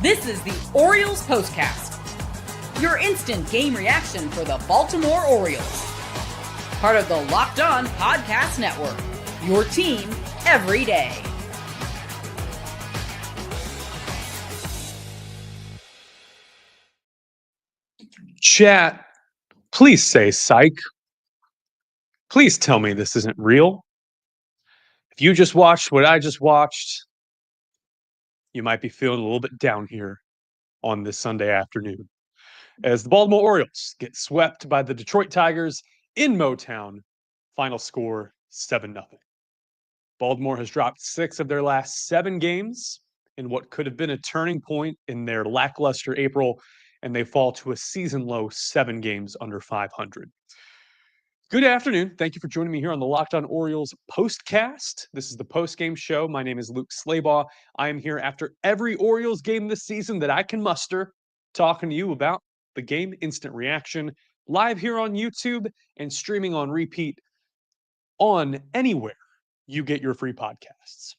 This is the Orioles Postcast, your instant game reaction for the Baltimore Orioles. Part of the Locked On Podcast Network, your team every day. Chat, please say psych. Please tell me this isn't real. If you just watched what I just watched, you might be feeling a little bit down here on this Sunday afternoon as the Baltimore Orioles get swept by the Detroit Tigers in Motown. Final score 7-0. Baltimore has dropped 6 of their last 7 games in what could have been a turning point in their lackluster April, and they fall to a season-low 7 games under 500. Good afternoon. Thank you for joining me here on the Locked On Orioles Postcast. This is the post-game show. My name is Luke Slabaugh. I am here after every Orioles game this season that I can muster, talking to you about the game instant reaction, live here on YouTube and streaming on repeat on anywhere you get your free podcasts.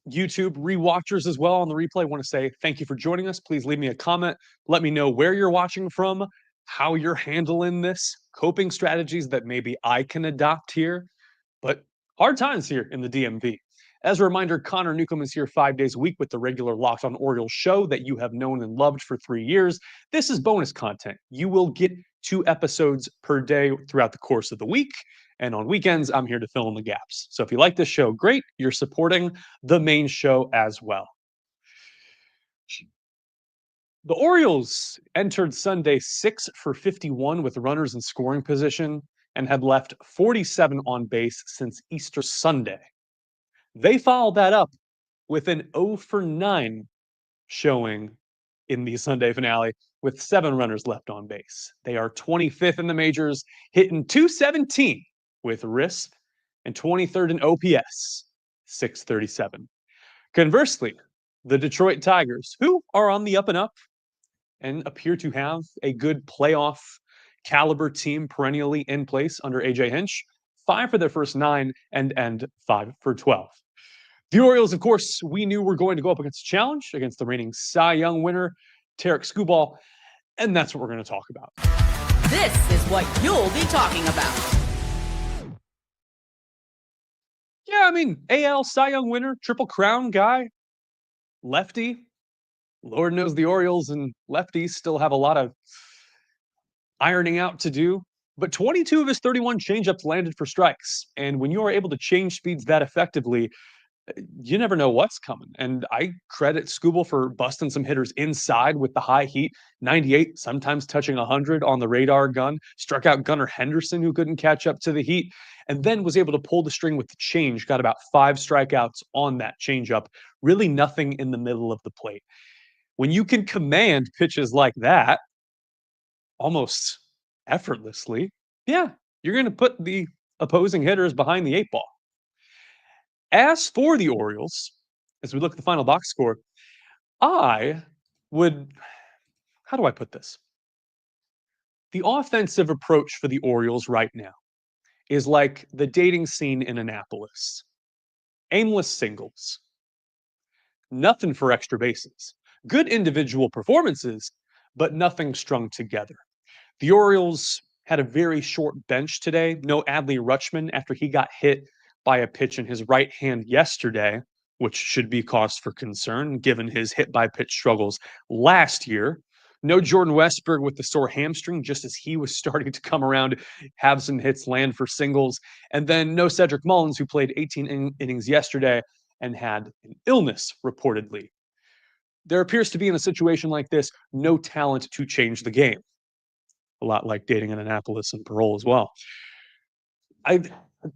YouTube rewatchers as well on the replay, I want to say thank you for joining us. Please leave me a comment. Let me know where you're watching from, how you're handling this, coping strategies that maybe I can adopt here. But hard times here in the DMV. As a reminder, Connor Newcomb is here 5 days a week with the regular Locked On Orioles show that you have known and loved for 3 years. This is bonus content. You will get 2 episodes per day throughout the course of the week. And on weekends, I'm here to fill in the gaps. So if you like this show, great. You're supporting the main show as well. The Orioles entered Sunday 6 for 51 with runners in scoring position and had left 47 on base since Easter Sunday. They followed that up with an 0 for 9 showing in the Sunday finale with 7 runners left on base. They are 25th in the majors, hitting .217 with RISP and 23rd in OPS, .637. Conversely, the Detroit Tigers, who are on the up and up and appear to have a good playoff caliber team perennially in place under AJ Hinch, 5 for their first 9 and end 5 for 12. The Orioles, of course, we knew were going to go up against a challenge against the reigning Cy Young winner, Tarik Skubal, and that's what we're going to talk about. This is what you'll be talking about. Yeah, I mean, AL Cy Young winner, Triple Crown guy, lefty. Lord knows the Orioles and lefties still have a lot of ironing out to do. But 22 of his 31 changeups landed for strikes. And when you are able to change speeds that effectively, you never know what's coming. And I credit Skubal for busting some hitters inside with the high heat, 98, sometimes touching 100 on the radar gun, struck out Gunnar Henderson, who couldn't catch up to the heat, and then was able to pull the string with the change, got about 5 strikeouts on that changeup, really nothing in the middle of the plate. When you can command pitches like that, almost effortlessly, yeah, you're going to put the opposing hitters behind the 8 ball. As for the Orioles, as we look at the final box score, I would, how do I put this? The offensive approach for the Orioles right now is like the dating scene in Annapolis. Aimless singles. Nothing for extra bases. Good individual performances, but nothing strung together. The Orioles had a very short bench today. No Adley Rutschman after he got hit by a pitch in his right hand yesterday, which should be cause for concern given his hit-by-pitch struggles last year. No Jordan Westburg with the sore hamstring, just as he was starting to come around, have some hits land for singles. And then no Cedric Mullins, who played 18 innings yesterday and had an illness reportedly. There appears to be, in a situation like this, no talent to change the game. A lot like dating in Annapolis and parole as well. I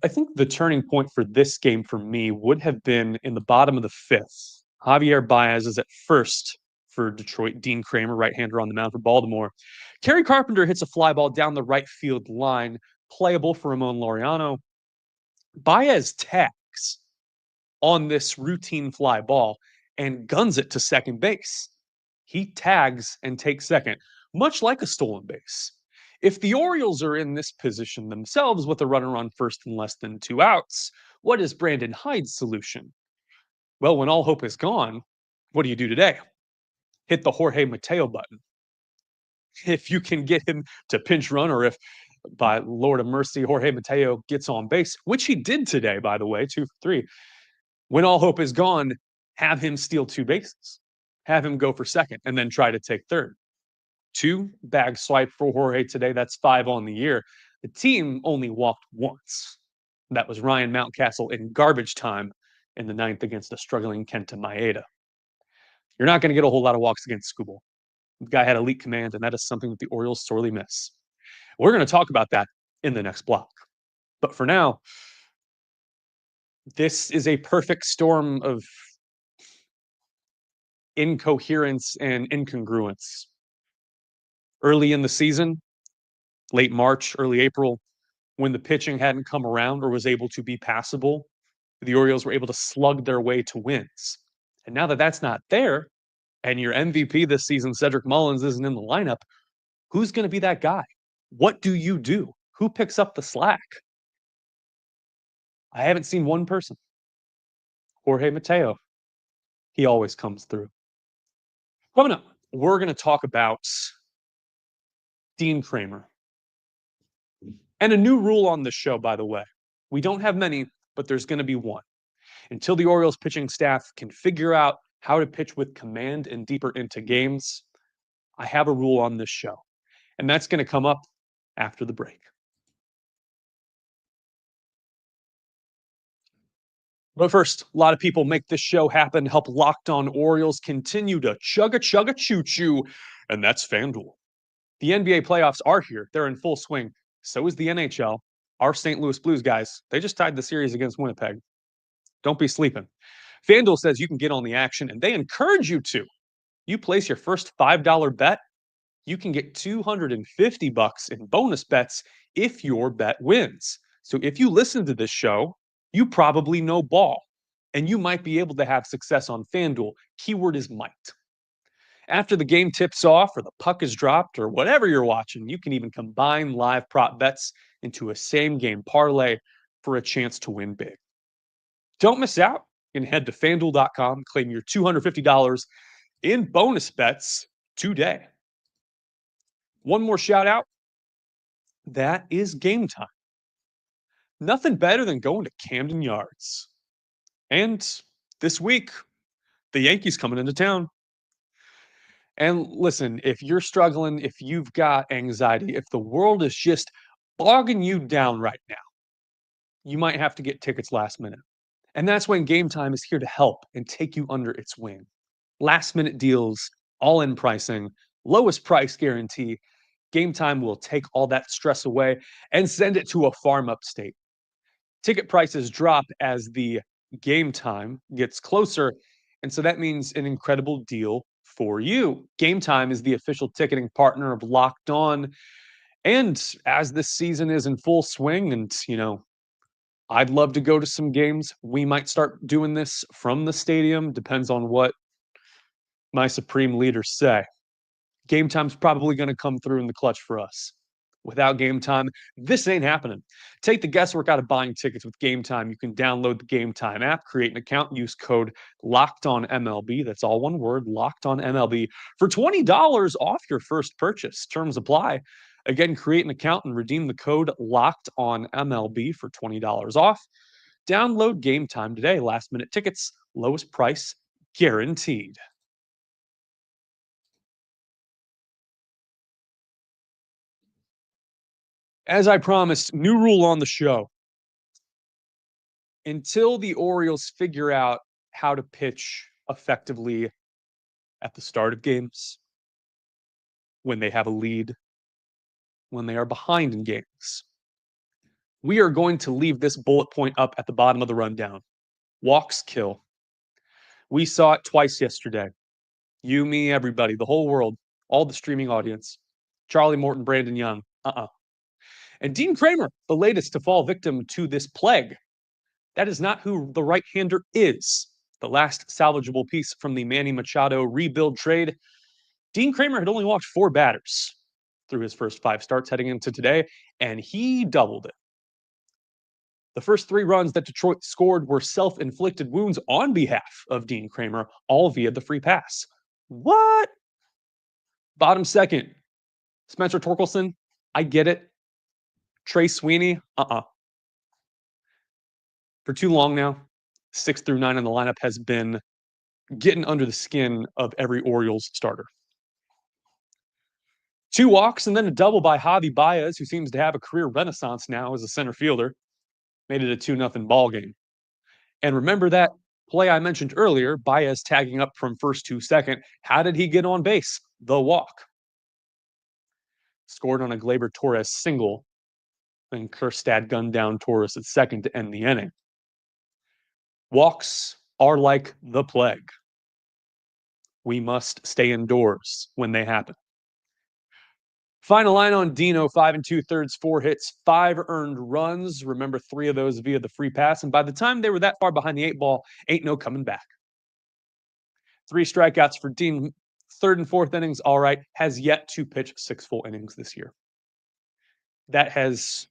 think the turning point for this game for me would have been in the bottom of the 5th. Javier Baez is at first for Detroit. Dean Kramer, right-hander on the mound for Baltimore. Kerry Carpenter hits a fly ball down the right field line, playable for Ramon Laureano. Baez tags on this routine fly ball and guns it to second base. He tags and takes second, much like a stolen base. If the Orioles are in this position themselves with a runner on first and less than 2 outs, what is Brandon Hyde's solution? Well, when all hope is gone, what do you do today? hit the Jorge Mateo button. If you can get him to pinch run, or if by Lord of mercy, Jorge Mateo gets on base, which he did today, by the way, 2 for 3. When all hope is gone, have him steal 2 bases, have him go for second, and then try to take third. 2 bag swipe for Jorge today. That's 5 on the year. The team only walked once. That was Ryan Mountcastle in garbage time in the 9th against a struggling Kenta Maeda. You're not going to get a whole lot of walks against Skubal. The guy had elite command, and that is something that the Orioles sorely miss. We're going to talk about that in the next block. But for now, this is a perfect storm of incoherence and incongruence. Early in the season, late March, early April, when the pitching hadn't come around or was able to be passable, the Orioles were able to slug their way to wins. And now that that's not there, and your MVP this season, Cedric Mullins, isn't in the lineup, who's going to be that guy? What do you do? Who picks up the slack? I haven't seen one person. Jorge Mateo. He always comes through. Coming up, we're going to talk about Dean Kremer. And a new rule on this show, by the way. We don't have many, but there's going to be one. Until the Orioles pitching staff can figure out how to pitch with command and deeper into games, I have a rule on this show. And that's going to come up after the break. But first, a lot of people make this show happen, help Locked On Orioles continue to chugga-chugga-choo-choo, and that's FanDuel. The NBA playoffs are here. They're in full swing. So is the NHL. Our St. Louis Blues guys, they just tied the series against Winnipeg. Don't be sleeping. FanDuel says you can get on the action, and they encourage you to. You place your first $5 bet, you can get $250 in bonus bets if your bet wins. So if you listen to this show, you probably know ball, and you might be able to have success on FanDuel. Keyword is might. After the game tips off or the puck is dropped or whatever you're watching, you can even combine live prop bets into a same-game parlay for a chance to win big. Don't miss out. You can head to FanDuel.com, claim your $250 in bonus bets today. One more shout out. That is Gametime. Nothing better than going to Camden Yards. And this week, the Yankees coming into town. And listen, if you're struggling, if you've got anxiety, if the world is just bogging you down right now, you might have to get tickets last minute. And that's when Gametime is here to help and take you under its wing. Last minute deals, all-in pricing, lowest price guarantee. Gametime will take all that stress away and send it to a farm upstate. Ticket prices drop as the game time gets closer, and so that means an incredible deal for you. Gametime is the official ticketing partner of Locked On, and as this season is in full swing, and I'd love to go to some games. We might start doing this from the stadium, depends on what my supreme leaders say. Gametime's probably going to come through in the clutch for us. Without Gametime, this ain't happening. Take the guesswork out of buying tickets with Gametime. You can download the Gametime app, create an account, use code LOCKEDONMLB. That's all one word, LOCKEDONMLB, for $20 off your first purchase. Terms apply. Again, create an account and redeem the code LOCKEDONMLB for $20 off. Download Gametime today. Last minute tickets, lowest price guaranteed. As I promised, new rule on the show. Until the Orioles figure out how to pitch effectively at the start of games, when they have a lead, when they are behind in games, we are going to leave this bullet point up at the bottom of the rundown. Walks kill. We saw it twice yesterday. You, me, everybody, the whole world, all the streaming audience. Charlie Morton, Brandon Young. And Dean Kremer, the latest to fall victim to this plague. That is not who the right-hander is. The last salvageable piece from the Manny Machado rebuild trade. Dean Kremer had only walked 4 batters through his first 5 starts heading into today, and he doubled it. The first 3 runs that Detroit scored were self-inflicted wounds on behalf of Dean Kremer, all via the free pass. What? Bottom second, Spencer Torkelson. I get it. Trey Sweeney. For too long now, 6 through 9 in the lineup has been getting under the skin of every Orioles starter. 2 walks and then a double by Javi Baez, who seems to have a career renaissance now as a center fielder. Made it a 2-0 ball game. And remember that play I mentioned earlier, Baez tagging up from first to second. How did he get on base? The walk. Scored on a Gleyber Torres single. Then Kjerstad gunned down Torres at second to end the inning. Walks are like the plague. We must stay indoors when they happen. Final line on Dino, 5 2/3, 4 hits, 5 earned runs. Remember, 3 of those via the free pass. And by the time they were that far behind the 8 ball, ain't no coming back. 3 strikeouts for Dean. 3rd and 4th innings, all right. Has yet to pitch 6 full innings this year. That has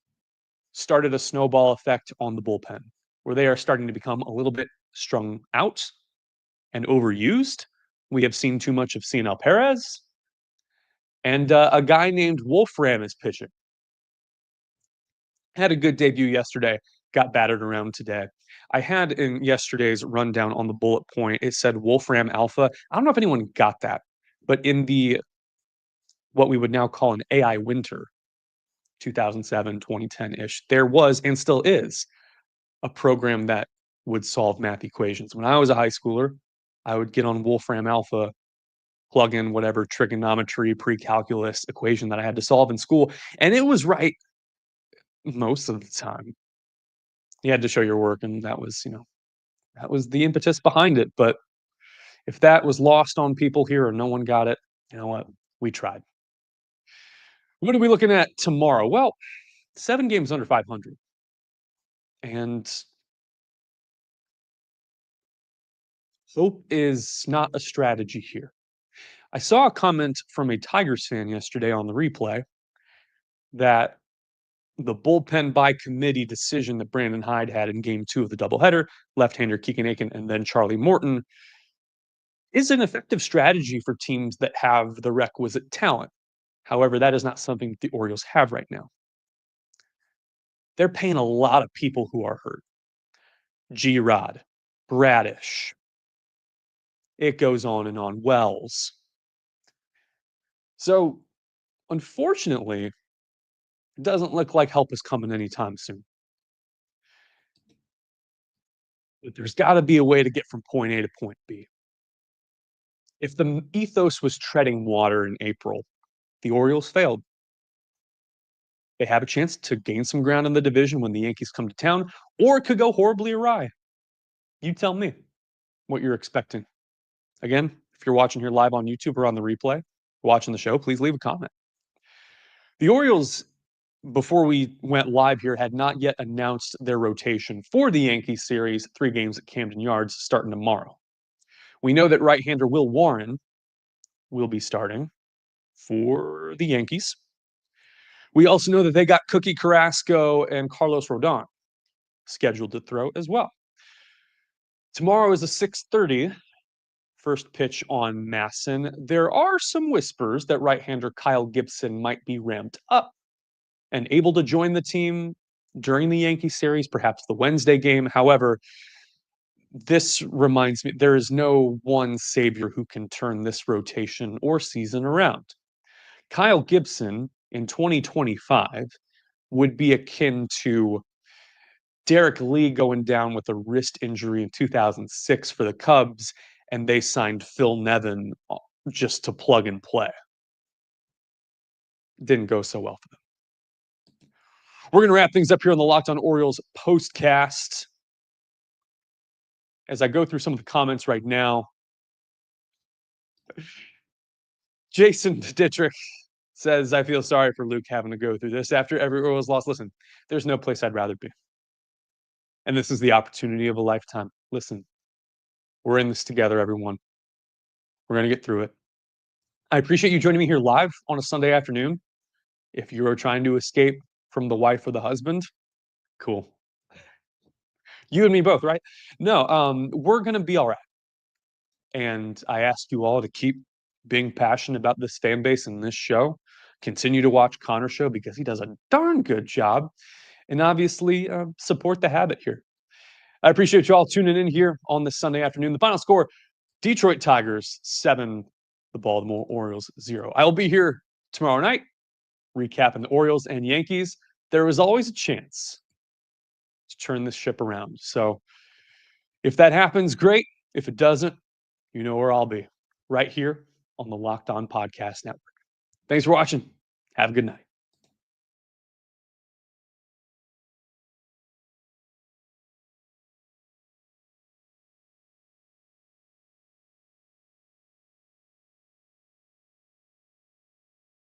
started a snowball effect on the bullpen, where they are starting to become a little bit strung out and overused. We have seen too much of Cionel Perez. And a guy named Wolfram is pitching. Had a good debut yesterday, got battered around today. I had in yesterday's rundown on the bullet point, it said Wolfram Alpha. I don't know if anyone got that, but in the what we would now call an AI winter, 2007, 2010-ish, there was and still is a program that would solve math equations. When I was a high schooler, I would get on Wolfram Alpha, plug in whatever trigonometry, pre-calculus equation that I had to solve in school, and it was right most of the time. You had to show your work, and that was, that was the impetus behind it. But if that was lost on people here or no one got it, you know what? We tried. What are we looking at tomorrow? Well, 7 games under 500. And hope is not a strategy here. I saw a comment from a Tigers fan yesterday on the replay that the bullpen by committee decision that Brandon Hyde had in game 2 of the doubleheader, left-hander Keegan Aiken and then Charlie Morton, is an effective strategy for teams that have the requisite talent. However, that is not something that the Orioles have right now. They're paying a lot of people who are hurt. G-Rod, Bradish. It goes on and on. Wells. So, unfortunately, it doesn't look like help is coming anytime soon. But there's got to be a way to get from point A to point B. If the ethos was treading water in April, the Orioles failed. They have a chance to gain some ground in the division when the Yankees come to town, or it could go horribly awry. You tell me what you're expecting. Again, if you're watching here live on YouTube or on the replay, watching the show, please leave a comment. The Orioles, before we went live here, had not yet announced their rotation for the Yankees series, 3 games at Camden Yards starting tomorrow. We know that right-hander Will Warren will be starting for the Yankees. We also know that they got Cookie Carrasco and Carlos Rodon scheduled to throw as well. Tomorrow is a 6:30 first pitch on Masson. There are some whispers that right-hander Kyle Gibson might be ramped up and able to join the team during the Yankee series, perhaps the Wednesday game. However, this reminds me, there is no one savior who can turn this rotation or season around. Kyle Gibson in 2025 would be akin to Derek Lee going down with a wrist injury in 2006 for the Cubs, and they signed Phil Nevin just to plug and play. Didn't go so well for them. We're going to wrap things up here on the Locked On Orioles postcast. As I go through some of the comments right now, Jason Dittrich says, I feel sorry for Luke having to go through this after every Orioles loss. Listen, there's no place I'd rather be. And this is the opportunity of a lifetime. Listen, we're in this together, everyone. We're going to get through it. I appreciate you joining me here live on a Sunday afternoon. If you are trying to escape from the wife or the husband, cool. You and me both, right? No, we're going to be all right. And I ask you all to keep being passionate about this fan base and this show. Continue to watch Connor's show because he does a darn good job. And obviously, support the habit here. I appreciate you all tuning in here on this Sunday afternoon. The final score, Detroit Tigers 7, the Baltimore Orioles 0. I will be here tomorrow night recapping the Orioles and Yankees. There is always a chance to turn this ship around. So if that happens, great. If it doesn't, you know where I'll be, right here on the Locked On Podcast Network. Thanks for watching. Have a good night.